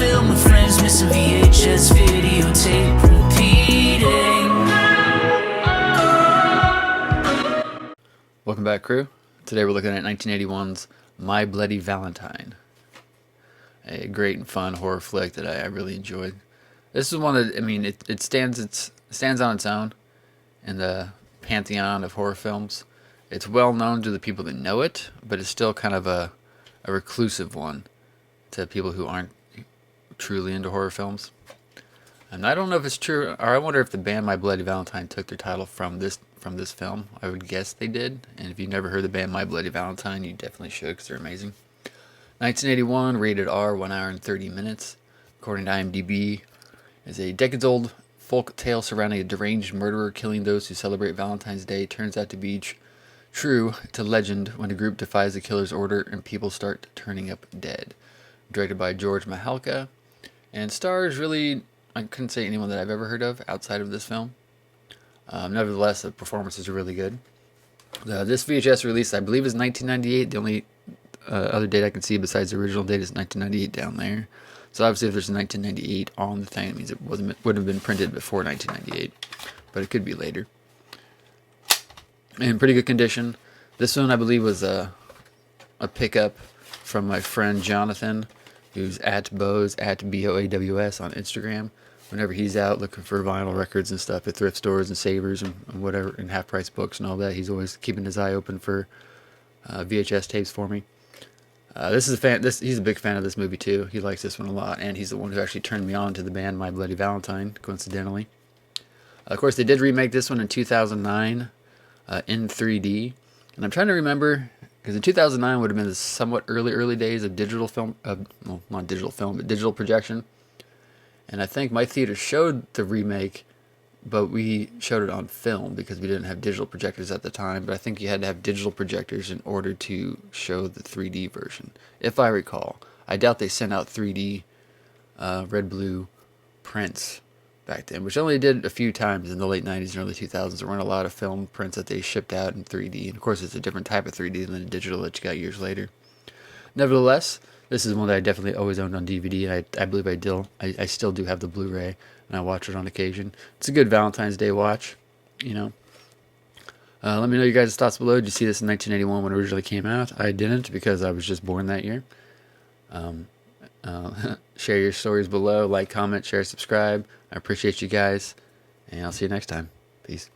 film with friends, missing VHS videotape repeating. Welcome back, crew. Today we're looking at 1981's My Bloody Valentine, a great and fun horror flick that I really enjoyed. This is one that, I mean, it stands on its own in the pantheon of horror films. It's well known to the people that know it, but it's still kind of a reclusive one to people who aren't truly into horror films. And I don't know if it's true, or I wonder if the band My Bloody Valentine took their title from this film. I would guess they did. And if you've never heard the band My Bloody Valentine, you definitely should, because they're amazing. 1981, rated R, 1 hour and 30 minutes. According to IMDb, is a decades-old folk tale surrounding a deranged murderer killing those who celebrate Valentine's Day. Turns out to be true to legend when a group defies the killer's order and people start turning up dead. Directed by George Mahalka, and stars really, I couldn't say anyone that I've ever heard of outside of this film. Nevertheless, the performances are really good. This VHS release, I believe, is 1998. The only other date I can see besides the original date is 1998 down there. So obviously, if there's a 1998 on the thing, it means it wouldn't have been printed before 1998, but it could be later. In pretty good condition. This one, I believe, was a pickup from my friend Jonathan, who's at Boaws, at BOAWS on Instagram. Whenever he's out looking for vinyl records and stuff at thrift stores and Savers and whatever, and half-price books and all that, he's always keeping his eye open for VHS tapes for me. He's a big fan of this movie too. He likes this one a lot, and he's the one who actually turned me on to the band My Bloody Valentine, coincidentally. Of course, they did remake this one in 2009 in 3D, and I'm trying to remember, because in 2009 would have been the somewhat early days of digital film, well, not digital film, but digital projection. And I think my theater showed the remake, but we showed it on film because we didn't have digital projectors at the time. But I think you had to have digital projectors in order to show the 3D version, if I recall. I doubt they sent out 3D red-blue prints back then, which only did a few times in the late 90s and early 2000s. There weren't a lot of film prints that they shipped out in 3D. And of course, it's a different type of 3D than the digital that you got years later. Nevertheless, this is one that I definitely always owned on DVD, and I believe I still do have the Blu-ray, and I watch it on occasion. It's a good Valentine's Day watch, you know. Let me know your guys' thoughts below. Did you see this in 1981 when it originally came out? I didn't, because I was just born that year. Share your stories below. Like, comment, share, subscribe. I appreciate you guys, and I'll see you next time. Peace.